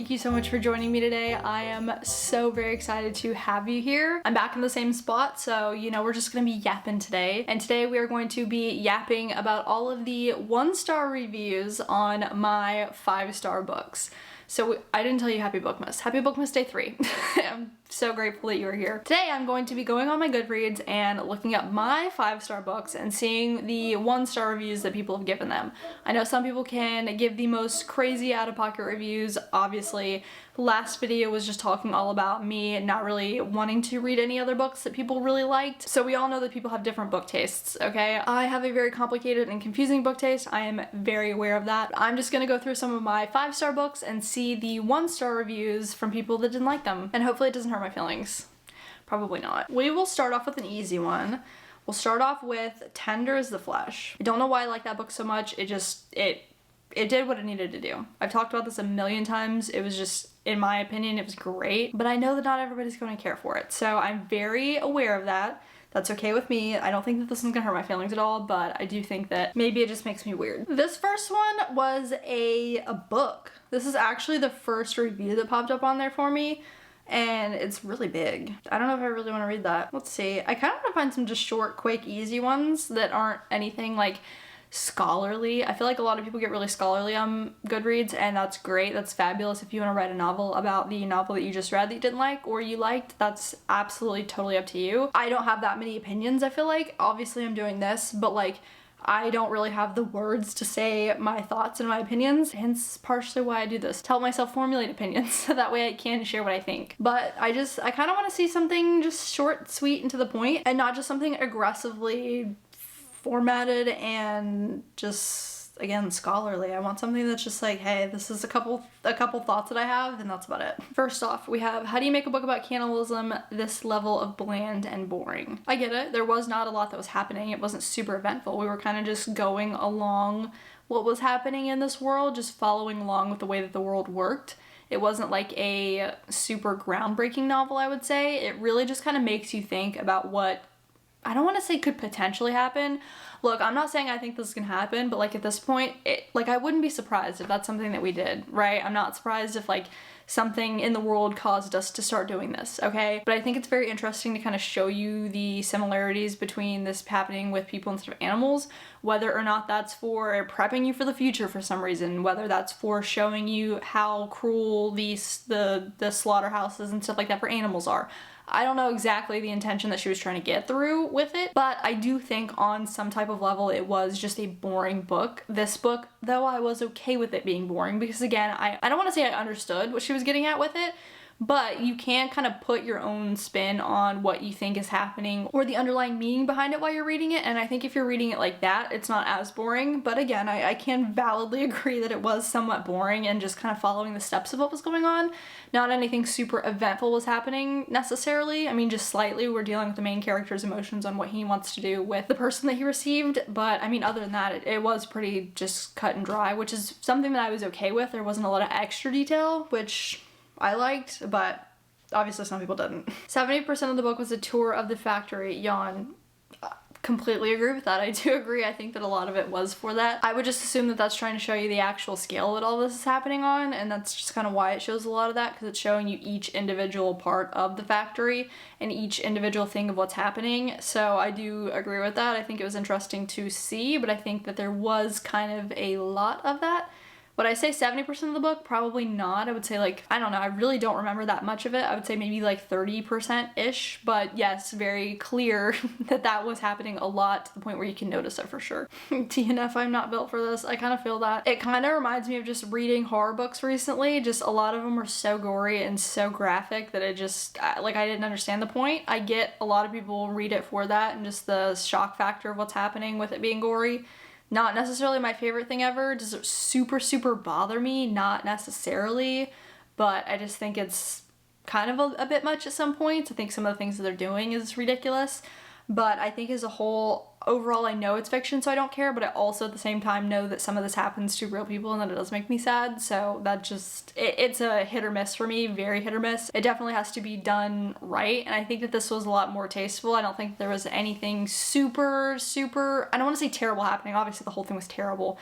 thank you so much for joining me today. I am so very excited to have you here. I'm back in the same spot, so you know, we're just gonna be yapping today. And today we are going to be yapping about all of the 1-star reviews on my 5-star books. So I didn't tell you Happy Bookmas. Happy Bookmas Day 3. I'm so grateful that you are here. Today I'm going to be going on my Goodreads and looking up my 5-star books and seeing the 1-star reviews that people have given them. I know some people can give the most crazy out-of-pocket reviews, obviously. The last video was just talking all about me not really wanting to read any other books that people really liked. So we all know that people have different book tastes, okay? I have a very complicated and confusing book taste. I am very aware of that. I'm just gonna go through some of my 5-star books and see the 1-star reviews from people that didn't like them. And hopefully it doesn't hurt my feelings. Probably not. We will start off with an easy one. We'll start off with Tender as the Flesh. I don't know why I like that book so much. It did what it needed to do. I've talked about this a million times. It was just, in my opinion, it was great, but I know that not everybody's going to care for it. So I'm very aware of that. That's okay with me. I don't think that this one's gonna hurt my feelings at all, but I do think that maybe it just makes me weird. This first one was a book. This is actually the first review that popped up on there for me, and it's really big. I don't know if I really want to read that. Let's see. I kind of want to find some just short, quick, easy ones that aren't anything like scholarly. I feel like a lot of people get really scholarly on Goodreads, and that's great. That's fabulous. If you want to write a novel about the novel that you just read that you didn't like or you liked, that's absolutely totally up to you. I don't have that many opinions, I feel like. Obviously I'm doing this, but like I don't really have the words to say my thoughts and my opinions, hence partially why I do this, to help myself formulate opinions so that way I can share what I think. But I kind of want to see something just short, sweet, and to the point, and not just something aggressively formatted and just, again, scholarly. I want something that's just like, hey, this is a couple thoughts that I have, and that's about it. First off, we have How Do You Make a Book About Cannibalism This Level of Bland and Boring? I get it. There was not a lot that was happening. It wasn't super eventful. We were kind of just going along what was happening in this world, just following along with the way that the world worked. It wasn't like a super groundbreaking novel, I would say. It really just kind of makes you think about what, I don't want to say could potentially happen. Look, I'm not saying I think this is gonna happen, but like at this point, I wouldn't be surprised if that's something that we did, right? I'm not surprised if like something in the world caused us to start doing this, okay? But I think it's very interesting to kind of show you the similarities between this happening with people instead of animals, whether or not that's for prepping you for the future for some reason, whether that's for showing you how cruel the slaughterhouses and stuff like that for animals are. I don't know exactly the intention that she was trying to get through with it, but I do think on some type of level it was just a boring book. This book, though, I was okay with it being boring because, again, I don't want to say I understood what she was getting at with it, but you can kind of put your own spin on what you think is happening or the underlying meaning behind it while you're reading it, and I think if you're reading it like that, it's not as boring. But again, I can validly agree that it was somewhat boring and just kind of following the steps of what was going on. Not anything super eventful was happening necessarily. I mean, just slightly. We're dealing with the main character's emotions on what he wants to do with the person that he received, but I mean, other than that, it was pretty just cut and dry, which is something that I was okay with. There wasn't a lot of extra detail, which I liked, but obviously some people didn't. 70% of the book was a tour of the factory. Yawn. Completely agree with that. I do agree. I think that a lot of it was for that. I would just assume that that's trying to show you the actual scale that all this is happening on, and that's just kind of why it shows a lot of that, because it's showing you each individual part of the factory and each individual thing of what's happening. So I do agree with that. I think it was interesting to see, but I think that there was kind of a lot of that. Would I say 70% of the book? Probably not. I would say like, I don't know, I really don't remember that much of it. I would say maybe like 30%-ish, but yes, very clear that that was happening a lot to the point where you can notice it for sure. TNF, I'm not built for this. I kind of feel that. It kind of reminds me of just reading horror books recently. Just a lot of them were so gory and so graphic that it just, like I didn't understand the point. I get a lot of people read it for that and just the shock factor of what's happening with it being gory. Not necessarily my favorite thing ever. Does it super, super bother me? Not necessarily, but I just think it's kind of a bit much at some points. I think some of the things that they're doing is ridiculous, but I think as a whole, overall I know it's fiction, so I don't care, but I also at the same time know that some of this happens to real people and that it does make me sad, so that just, it's a hit or miss for me, very hit or miss. It definitely has to be done right, and I think that this was a lot more tasteful. I don't think there was anything super, I don't want to say terrible happening, obviously the whole thing was terrible,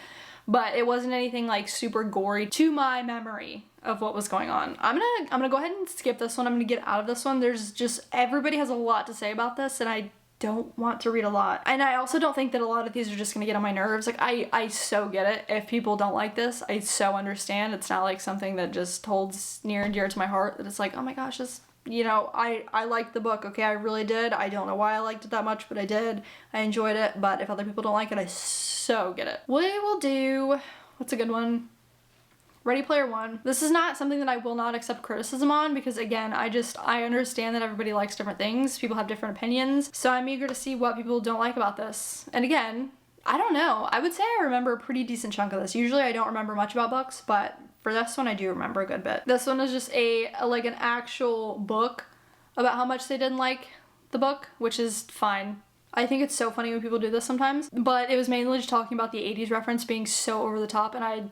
but it wasn't anything like super gory to my memory of what was going on. I'm gonna go ahead and skip this one. I'm gonna get out of this one. There's just, everybody has a lot to say about this, and I don't want to read a lot. And I also don't think that a lot of these are just gonna get on my nerves. Like, I so get it. If people don't like this, I so understand. It's not like something that just holds near and dear to my heart, that it's like, oh my gosh, this, you know, I liked the book, okay, I really did. I don't know why I liked it that much, but I did. I enjoyed it, but if other people don't like it, I so get it. We will do, what's a good one? Ready Player One. This is not something that I will not accept criticism on, because again, I understand that everybody likes different things. People have different opinions. So I'm eager to see what people don't like about this. And again, I don't know. I would say I remember a pretty decent chunk of this. Usually I don't remember much about books, but for this one I do remember a good bit. This one is just like an actual book about how much they didn't like the book, which is fine. I think it's so funny when people do this sometimes, but it was mainly just talking about the 80s reference being so over the top, and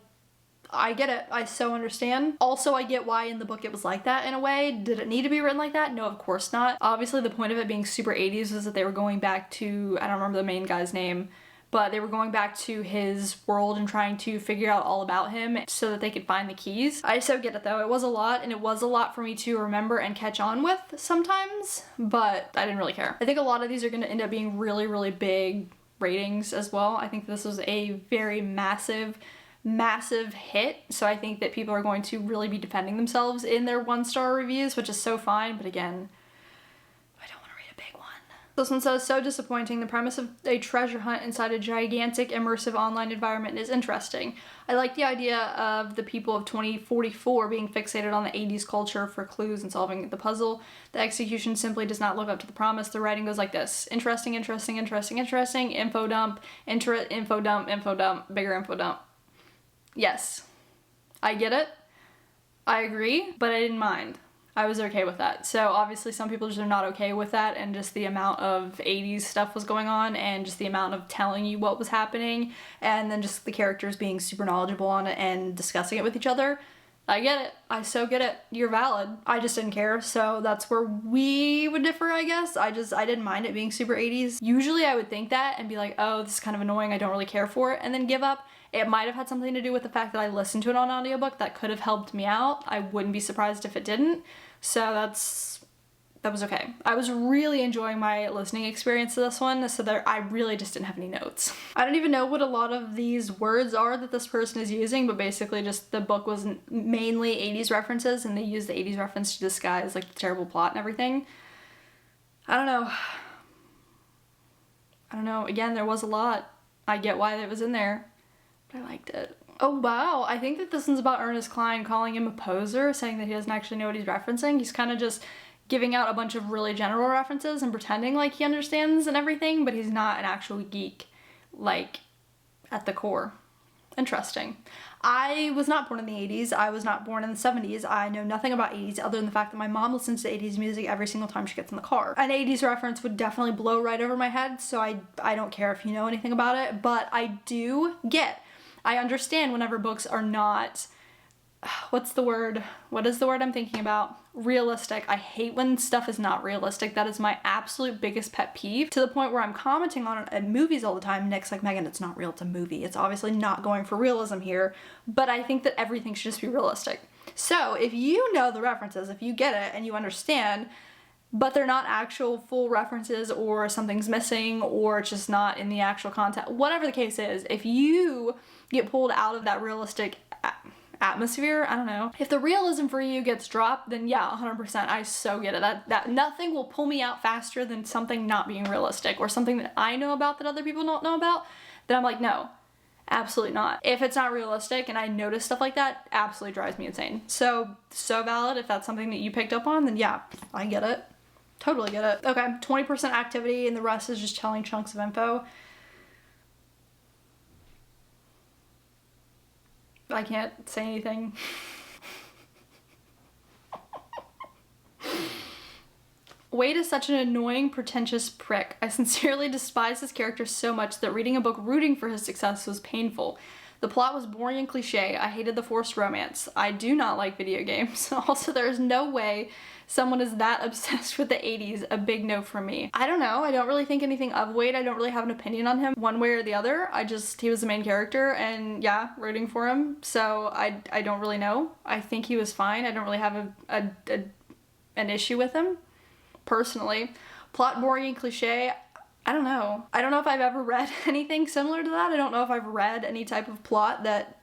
I get it. I so understand. Also, I get why in the book it was like that in a way. Did it need to be written like that? No, of course not. Obviously, the point of it being super 80s was that they were going back to, I don't remember the main guy's name, but they were going back to his world and trying to figure out all about him so that they could find the keys. I so get it though. It was a lot, and it was a lot for me to remember and catch on with sometimes, but I didn't really care. I think a lot of these are going to end up being really, really big ratings as well. I think this was a very massive hit, so I think that people are going to really be defending themselves in their 1-star reviews, which is so fine, but again, I don't want to read a big one. This one says, so disappointing. The premise of a treasure hunt inside a gigantic immersive online environment is interesting. I like the idea of the people of 2044 being fixated on the 80s culture for clues and solving the puzzle. The execution simply does not live up to the promise. The writing goes like this: interesting, info dump, info dump, bigger info dump. Yes, I get it. I agree, but I didn't mind. I was okay with that. So obviously some people just are not okay with that, and just the amount of 80s stuff was going on, and just the amount of telling you what was happening, and then just the characters being super knowledgeable on it and discussing it with each other. I get it. I so get it. You're valid. I just didn't care, so that's where we would differ, I guess. I didn't mind it being super 80s. Usually I would think that and be like, oh, this is kind of annoying, I don't really care for it, and then give up. It might have had something to do with the fact that I listened to it on audiobook. That could have helped me out. I wouldn't be surprised if it didn't. So that was okay. I was really enjoying my listening experience to this one, so I really just didn't have any notes. I don't even know what a lot of these words are that this person is using, but basically just the book was mainly 80s references, and they used the 80s reference to disguise like the terrible plot and everything. I don't know. Again, there was a lot. I get why it was in there. I liked it. Oh wow, I think that this one's about Ernest Cline calling him a poser, saying that he doesn't actually know what he's referencing. He's kind of just giving out a bunch of really general references and pretending like he understands and everything, but he's not an actual geek, like, at the core. Interesting. I was not born in the 80s. I was not born in the 70s. I know nothing about 80s other than the fact that my mom listens to 80s music every single time she gets in the car. An 80s reference would definitely blow right over my head, so I don't care if you know anything about it, but I understand whenever books are not, what is the word I'm thinking about? Realistic. I hate when stuff is not realistic. That is my absolute biggest pet peeve, to the point where I'm commenting on it at movies all the time. Nick's like, Megan, it's not real, it's a movie. It's obviously not going for realism here, but I think that everything should just be realistic. So if you know the references, if you get it and you understand, but they're not actual full references, or something's missing, or it's just not in the actual content, whatever the case is, if you get pulled out of that realistic atmosphere, I don't know. If the realism for you gets dropped, then yeah, 100%, I so get it. That nothing will pull me out faster than something not being realistic, or something that I know about that other people don't know about, then I'm like, no, absolutely not. If it's not realistic and I notice stuff like that, absolutely drives me insane. So valid. If that's something that you picked up on, then yeah, I get it. Totally get it. Okay, 20% activity and the rest is just telling chunks of info. I can't say anything. Wade is such an annoying, pretentious prick. I sincerely despise his character so much that reading a book rooting for his success was painful. The plot was boring and cliche. I hated the forced romance. I do not like video games. Also, there is no way someone is that obsessed with the 80s. A big no from me. I don't know. I don't really think anything of Wade. I don't really have an opinion on him one way or the other. He was the main character and yeah, rooting for him. So I don't really know. I think he was fine. I don't really have an issue with him, personally. Plot boring and cliche. I don't know. I don't know if I've ever read anything similar to that. I don't know if I've read any type of plot that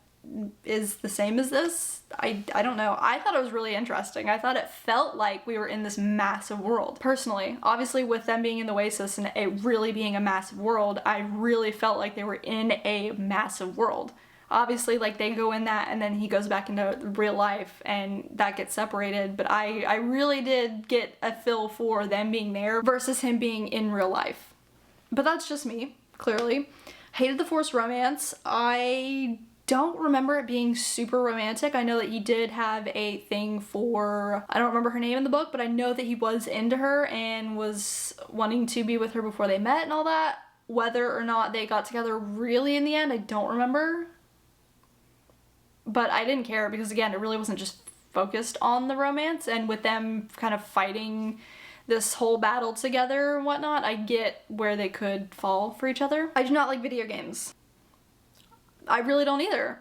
is the same as this. I don't know. I thought it was really interesting. I thought it felt like we were in this massive world. Personally, obviously with them being in the Oasis and it really being a massive world, I really felt like they were in a massive world. Obviously, like, they go in that and then he goes back into real life and that gets separated, but I really did get a feel for them being there versus him being in real life. But that's just me, clearly. Hated the forced romance. I don't remember it being super romantic. I know that he did have a thing for, I don't remember her name in the book, but I know that he was into her and was wanting to be with her before they met and all that. Whether or not they got together really in the end, I don't remember. But I didn't care because, again, it really wasn't just focused on the romance, and with them kind of fighting this whole battle together and whatnot, I get where they could fall for each other. I do not like video games. I really don't either.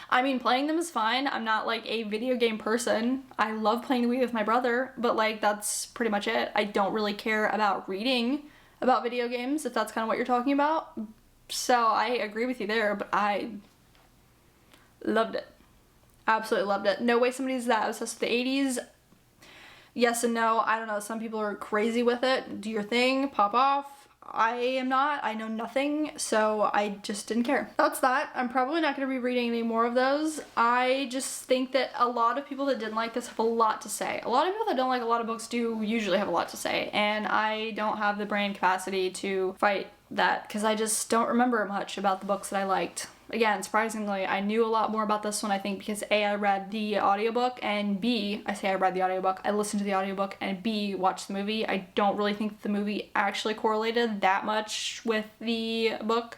I mean, playing them is fine. I'm not like a video game person. I love playing the Wii with my brother, but like that's pretty much it. I don't really care about reading about video games, if that's kind of what you're talking about. So I agree with you there, but I loved it. Absolutely loved it. No way somebody's that obsessed with the 80s. Yes and no. I don't know. Some people are crazy with it. Do your thing. Pop off. I am not. I know nothing, so I just didn't care. That's that. I'm probably not going to be reading any more of those. I just think that a lot of people that didn't like this have a lot to say. A lot of people that don't like a lot of books do usually have a lot to say, and I don't have the brain capacity to fight that because I just don't remember much about the books that I liked. Again, surprisingly, I knew a lot more about this one, I think, because A, I read the audiobook, and B, I say I read the audiobook, I listened to the audiobook, and B, watched the movie. I don't really think the movie actually correlated that much with the book.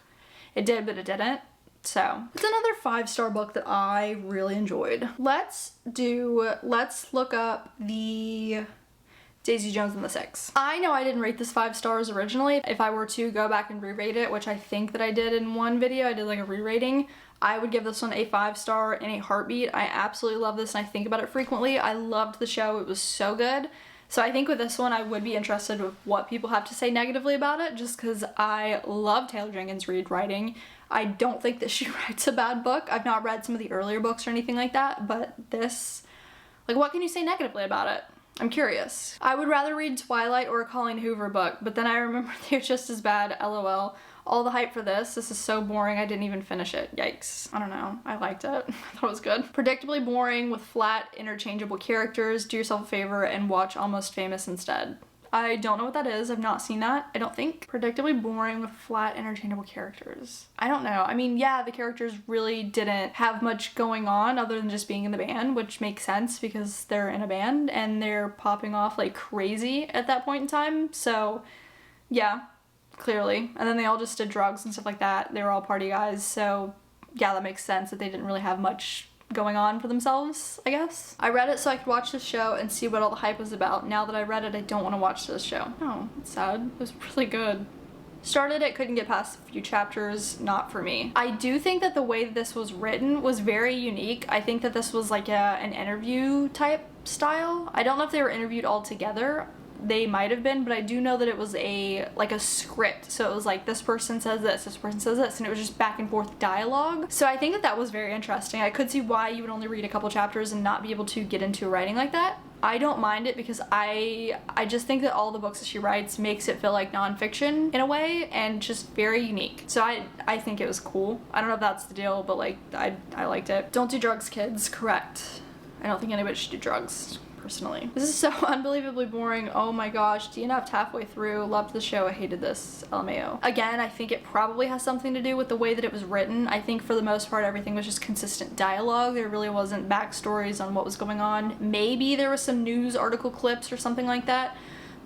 It did, but it didn't. So, it's another 5-star book that I really enjoyed. Let's look up the Daisy Jones and the Six. I know I didn't rate this 5 stars originally. If I were to go back and re-rate it, which I think that I did in one video, I did like a re-rating, I would give this one a 5-star in a heartbeat. I absolutely love this and I think about it frequently. I loved the show. It was so good. So I think with this one, I would be interested with what people have to say negatively about it, just because I love Taylor Jenkins Reid writing. I don't think that she writes a bad book. I've not read some of the earlier books or anything like that, but this, like, what can you say negatively about it? I'm curious. I would rather read Twilight or a Colleen Hoover book, but then I remember they're just as bad, lol. All the hype for this is so boring I didn't even finish it. Yikes. I don't know. I liked it. I thought it was good. Predictably boring with flat, interchangeable characters. Do yourself a favor and watch Almost Famous instead. I don't know what that is. I've not seen that, I don't think. Predictably boring with flat, interchangeable characters. I don't know. I mean, yeah, the characters really didn't have much going on other than just being in the band, which makes sense because they're in a band and they're popping off like crazy at that point in time. So, yeah, clearly. And then they all just did drugs and stuff like that. They were all party guys. So, yeah, that makes sense that they didn't really have much going on for themselves, I guess. I read it so I could watch this show and see what all the hype was about. Now that I read it, I don't want to watch this show. Oh, it's sad. It was really good. Started it, couldn't get past a few chapters, not for me. I do think that the way this was written was very unique. I think that this was like an interview type style. I don't know if they were interviewed all together. They might have been, but I do know that it was like a script. So it was like, this person says this person says this, and it was just back and forth dialogue. So I think that that was very interesting. I could see why you would only read a couple chapters and not be able to get into writing like that. I don't mind it because I just think that all the books that she writes makes it feel like nonfiction in a way and just very unique. So I think it was cool. I don't know if that's the deal, but like I liked it. Don't do drugs, kids. Correct. I don't think anybody should do drugs. Personally. This is so unbelievably boring. Oh my gosh, DNF'd halfway through. Loved the show. I hated this. LMAO. Again, I think it probably has something to do with the way that it was written. I think for the most part everything was just consistent dialogue. There really wasn't backstories on what was going on. Maybe there was some news article clips or something like that,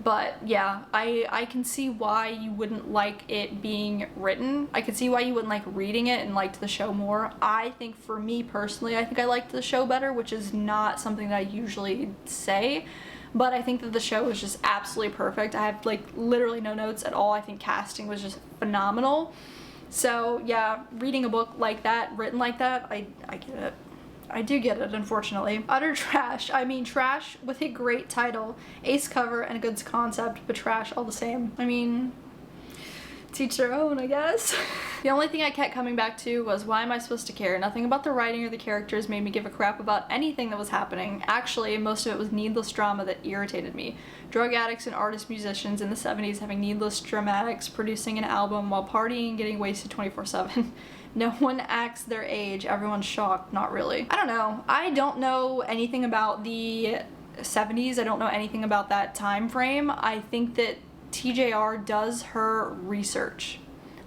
But yeah, I can see why you wouldn't like it being written. I can see why you wouldn't like reading it and liked the show more. I think for me personally, I think I liked the show better, which is not something that I usually say. But I think that the show was just absolutely perfect. I have like literally no notes at all. I think casting was just phenomenal. So yeah, reading a book like that, written like that, I get it. I do get it, unfortunately. Utter trash. I mean, trash with a great title, ace cover, and a good concept, but trash all the same. I mean, to each their own, I guess. The only thing I kept coming back to was, why am I supposed to care? Nothing about the writing or the characters made me give a crap about anything that was happening. Actually, most of it was needless drama that irritated me. Drug addicts and artist musicians in the 70s having needless dramatics, producing an album while partying and getting wasted 24/7. No one acts their age, everyone's shocked, not really. I don't know. I don't know anything about the 70s. I don't know anything about that time frame. I think that TJR does her research.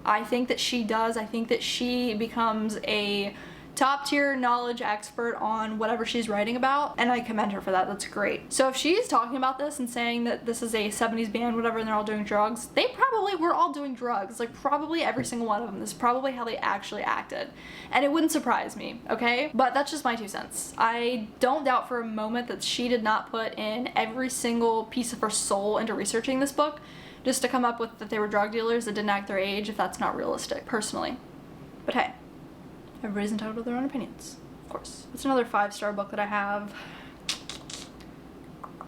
I think that she does. I think that she becomes a top tier knowledge expert on whatever she's writing about, and I commend her for that. That's great. So if she's talking about this and saying that this is a 70s band, whatever, and they're all doing drugs, they probably were all doing drugs. Like, probably every single one of them. This is probably how they actually acted. And it wouldn't surprise me, okay? But that's just my 2 cents. I don't doubt for a moment that she did not put in every single piece of her soul into researching this book just to come up with that they were drug dealers that didn't act their age, if that's not realistic, personally. But hey, everybody's entitled to their own opinions, of course. It's another 5-star book that I have.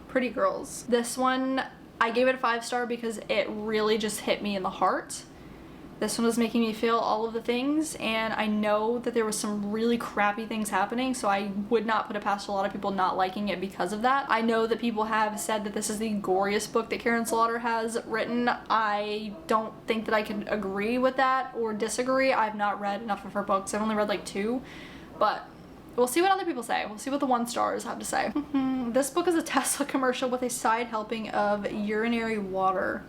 Pretty Girls. This one, I gave it a 5-star because it really just hit me in the heart. This one was making me feel all of the things, and I know that there was some really crappy things happening, so I would not put it past a lot of people not liking it because of that. I know that people have said that this is the goriest book that Karen Slaughter has written. I don't think that I can agree with that or disagree. I've not read enough of her books. I've only read like 2, but we'll see what other people say. We'll see what the 1-stars have to say. This book is a Tesla commercial with a side helping of urinary water.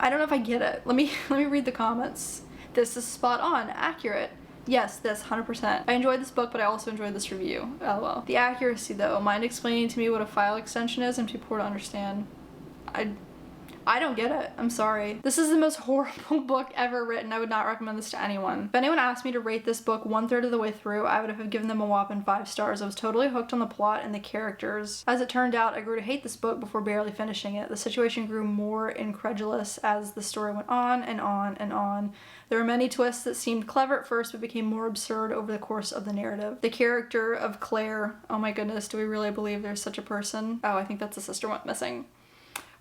I don't know if I get it. Let me read the comments. This is spot on, accurate. Yes, this 100%. I enjoyed this book, but I also enjoyed this review. LOL. The accuracy though, mind explaining to me what a file extension is? I'm too poor to understand. I don't get it. I'm sorry. This is the most horrible book ever written. I would not recommend this to anyone. If anyone asked me to rate this book 1/3 of the way through, I would have given them a whopping 5 stars. I was totally hooked on the plot and the characters. As it turned out, I grew to hate this book before barely finishing it. The situation grew more incredulous as the story went on and on and on. There were many twists that seemed clever at first but became more absurd over the course of the narrative. The character of Claire, oh my goodness, do we really believe there's such a person? Oh, I think that's the sister went missing.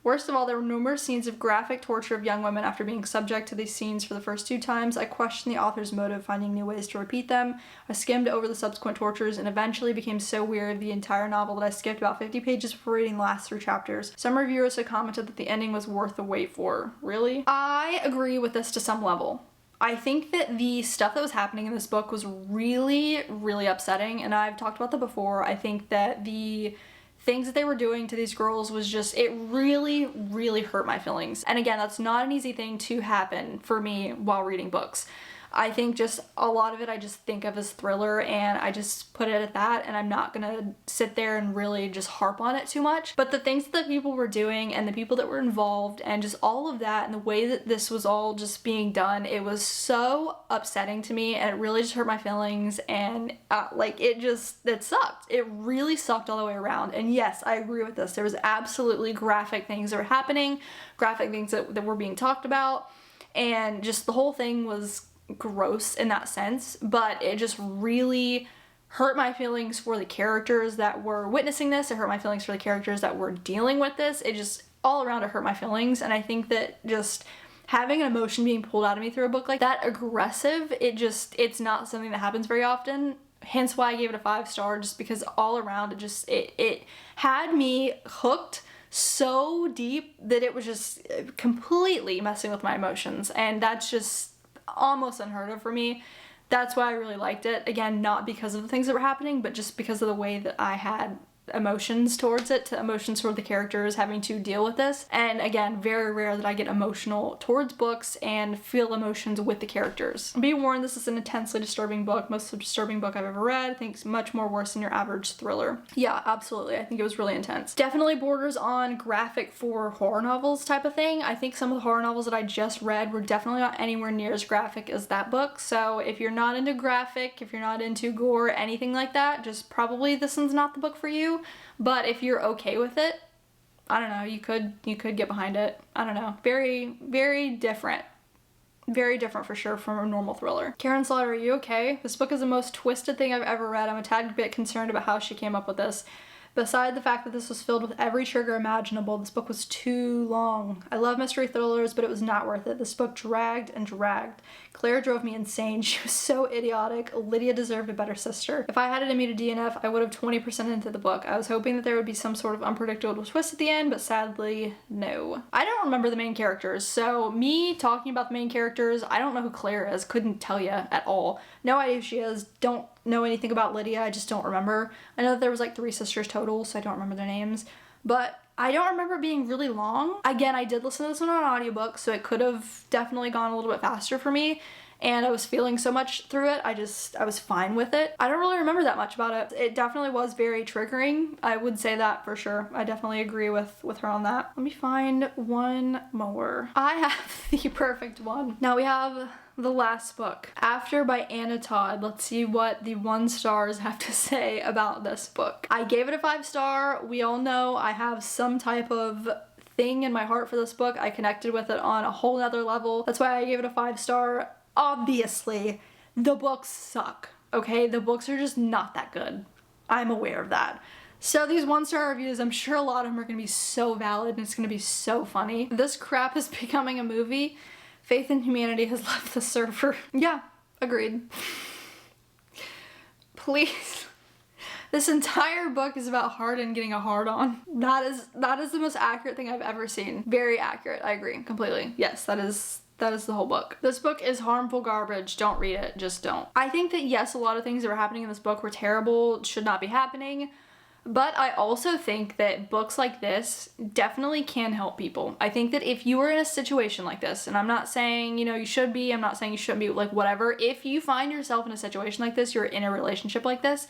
Worst of all, there were numerous scenes of graphic torture of young women. After being subject to these scenes for the first 2 times, I questioned the author's motive, finding new ways to repeat them. I skimmed over the subsequent tortures and eventually became so weary of the entire novel that I skipped about 50 pages before reading the last 3 chapters. Some reviewers had commented that the ending was worth the wait for. Really? I agree with this to some level. I think that the stuff that was happening in this book was really, really upsetting, and I've talked about that before. I think that the things that they were doing to these girls was just, it really, really hurt my feelings. And again, that's not an easy thing to happen for me while reading books. I think just a lot of it I just think of as thriller, and I just put it at that, and I'm not gonna sit there and really just harp on it too much. But the things that the people were doing and the people that were involved and just all of that and the way that this was all just being done, it was so upsetting to me, and it really just hurt my feelings, and it sucked. It really sucked all the way around. And yes, I agree with this. There was absolutely graphic things that were happening, graphic things that were being talked about, and just the whole thing was gross in that sense, but it just really hurt my feelings for the characters that were witnessing this. It hurt my feelings for the characters that were dealing with this. It just, all around, it hurt my feelings. And I think that just having an emotion being pulled out of me through a book like that, aggressive, it's not something that happens very often. Hence why I gave it a 5-star, just because all around it had me hooked so deep that it was just completely messing with my emotions. And that's just almost unheard of for me. That's why I really liked it. Again, not because of the things that were happening, but just because of the way that I had emotions towards it, to emotions toward the characters having to deal with this. And again, very rare that I get emotional towards books and feel emotions with the characters. Be warned, this is an intensely disturbing book, most disturbing book I've ever read. I think it's much more worse than your average thriller. Yeah, absolutely. I think it was really intense. Definitely borders on graphic for horror novels type of thing. I think some of the horror novels that I just read were definitely not anywhere near as graphic as that book. So if you're not into graphic, if you're not into gore, anything like that, just probably this one's not the book for you. But if you're okay with it, I don't know, you could get behind it. I don't know. Very, very different. Very different for sure from a normal thriller. Karen Slaughter, are you okay? This book is the most twisted thing I've ever read. I'm a tad bit concerned about how she came up with this. Beside the fact that this was filled with every trigger imaginable, this book was too long. I love mystery thrillers, but it was not worth it. This book dragged and dragged. Claire drove me insane. She was so idiotic. Lydia deserved a better sister. If I had it in me to DNF, I would have 20% into the book. I was hoping that there would be some sort of unpredictable twist at the end, but sadly, no. I don't remember the main characters, so me talking about the main characters, I don't know who Claire is. Couldn't tell you at all. No idea who she is. Don't know anything about Lydia. I just don't remember. I know that there was like 3 sisters total, so I don't remember their names. But I don't remember it being really long. Again, I did listen to this one on audiobook, so it could have definitely gone a little bit faster for me. And I was feeling so much through it, I was fine with it. I don't really remember that much about it. It definitely was very triggering. I would say that for sure. I definitely agree with her on that. Let me find one more. I have the perfect one. Now we have the last book, After by Anna Todd. Let's see what the 1 stars have to say about this book. I gave it a 5-star. We all know I have some type of thing in my heart for this book. I connected with it on a whole nother level. That's why I gave it a 5-star. Obviously, the books suck, okay? The books are just not that good. I'm aware of that. So these 1-star reviews, I'm sure a lot of them are gonna be so valid and it's gonna be so funny. This crap is becoming a movie. Faith in humanity has left the server. Yeah, agreed. Please. This entire book is about Hardin getting a hard-on. That is the most accurate thing I've ever seen. Very accurate, I agree, completely. Yes, that is the whole book. This book is harmful garbage. Don't read it, just don't. I think that yes, a lot of things that were happening in this book were terrible, should not be happening. But I also think that books like this definitely can help people. I think that if you are in a situation like this, and I'm not saying, you know, you should be, I'm not saying you shouldn't be, like whatever. If you find yourself in a situation like this, you're in a relationship like this,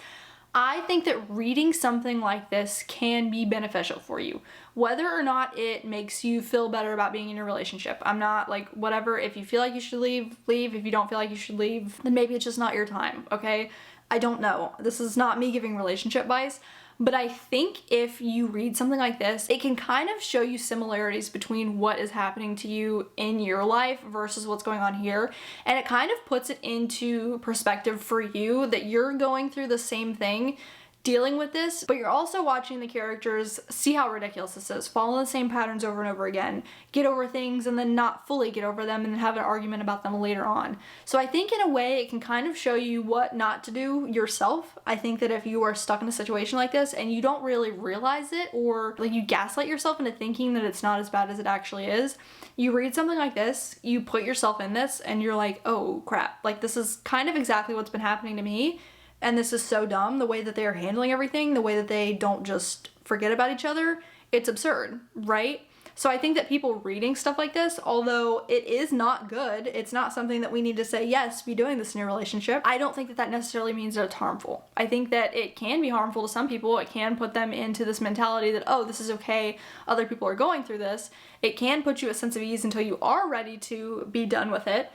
I think that reading something like this can be beneficial for you. Whether or not it makes you feel better about being in a relationship. I'm not like, whatever, if you feel like you should leave, leave. If you don't feel like you should leave, then maybe it's just not your time, okay? I don't know. This is not me giving relationship advice. But I think if you read something like this, it can kind of show you similarities between what is happening to you in your life versus what's going on here. And it kind of puts it into perspective for you that you're going through the same thing, dealing with this, but you're also watching the characters see how ridiculous this is, follow the same patterns over and over again, get over things and then not fully get over them and then have an argument about them later on. So I think in a way it can kind of show you what not to do yourself. I think that if you are stuck in a situation like this and you don't really realize it, or like you gaslight yourself into thinking that it's not as bad as it actually is, you read something like this, you put yourself in this and you're like, oh crap, like this is kind of exactly what's been happening to me. And this is so dumb, the way that they are handling everything, the way that they don't just forget about each other, it's absurd, right? So I think that people reading stuff like this, although it is not good, it's not something that we need to say, yes, be doing this in your relationship, I don't think that that necessarily means that it's harmful. I think that it can be harmful to some people. It can put them into this mentality that, oh, this is okay, other people are going through this. It can put you a sense of ease until you are ready to be done with it.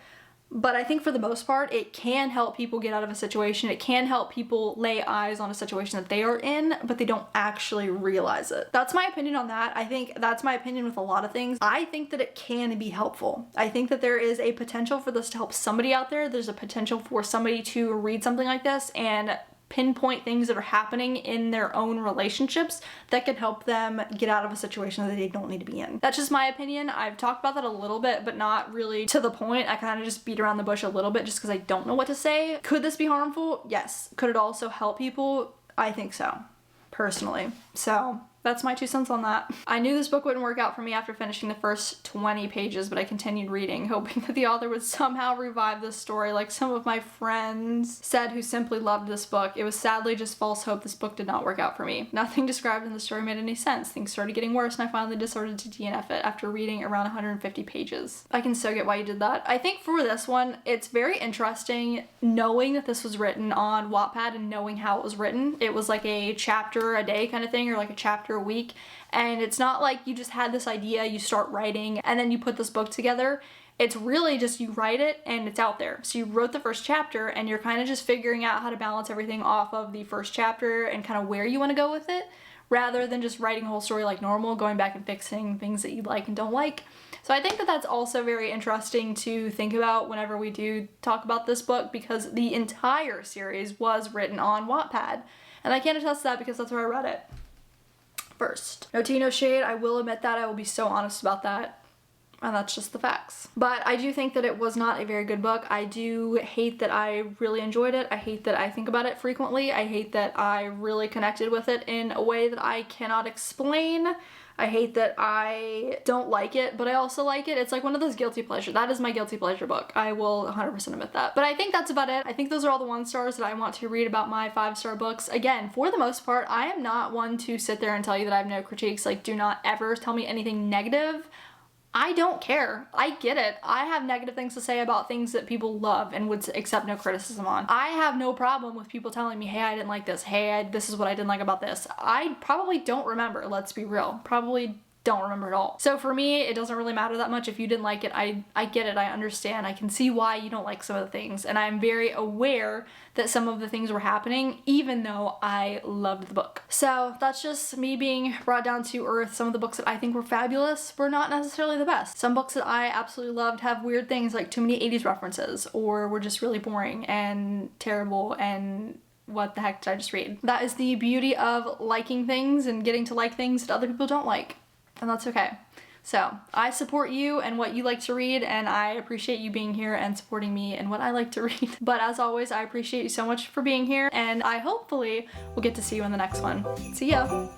But I think for the most part, it can help people get out of a situation. It can help people lay eyes on a situation that they are in, but they don't actually realize it. That's my opinion on that. I think that's my opinion with a lot of things. I think that it can be helpful. I think that there is a potential for this to help somebody out there. There's a potential for somebody to read something like this and pinpoint things that are happening in their own relationships that can help them get out of a situation that they don't need to be in. That's just my opinion. I've talked about that a little bit, but not really to the point. I kind of just beat around the bush a little bit just because I don't know what to say. Could this be harmful? Yes. Could it also help people? I think so, personally. So That's my 2 cents on that. I knew this book wouldn't work out for me after finishing the first 20 pages, but I continued reading, hoping that the author would somehow revive this story like some of my friends said who simply loved this book. It was sadly just false hope. This book did not work out for me. Nothing described in the story made any sense. Things started getting worse and I finally decided to DNF it after reading around 150 pages. I can so get why you did that. I think for this one, it's very interesting knowing that this was written on Wattpad and knowing how it was written. It was like a chapter a day kind of thing, or like a chapter a week. And it's not like you just had this idea, you start writing, and then you put this book together. It's really just you write it and it's out there. So you wrote the first chapter and you're kind of just figuring out how to balance everything off of the first chapter and kind of where you want to go with it, rather than just writing a whole story like normal, going back and fixing things that you like and don't like. So I think that that's also very interesting to think about whenever we do talk about this book, because the entire series was written on Wattpad. And I can attest to that because that's where I read it first. No tea, no shade. I will admit that. I will be so honest about that. And that's just the facts. But I do think that it was not a very good book. I do hate that I really enjoyed it. I hate that I think about it frequently. I hate that I really connected with it in a way that I cannot explain. I hate that I don't like it, but I also like it. It's like one of those guilty pleasure. That is my guilty pleasure book. I will 100% admit that. But I think that's about it. I think those are all the 1 stars that I want to read about my 5-star books. Again, for the most part, I am not one to sit there and tell you that I have no critiques. Like, do not ever tell me anything negative. I don't care. I get it. I have negative things to say about things that people love and would accept no criticism on. I have no problem with people telling me, hey, I didn't like this. Hey, this is what I didn't like about this. I probably don't remember, let's be real. Probably don't remember at all. So for me, it doesn't really matter that much. If you didn't like it, I get it, I understand. I can see why you don't like some of the things. And I'm very aware that some of the things were happening, even though I loved the book. So that's just me being brought down to earth. Some of the books that I think were fabulous were not necessarily the best. Some books that I absolutely loved have weird things like too many 80s references, or were just really boring and terrible and what the heck did I just read? That is the beauty of liking things and getting to like things that other people don't like. And that's okay. So I support you and what you like to read, and I appreciate you being here and supporting me and what I like to read. But as always, I appreciate you so much for being here, and I hopefully will get to see you in the next one. See ya!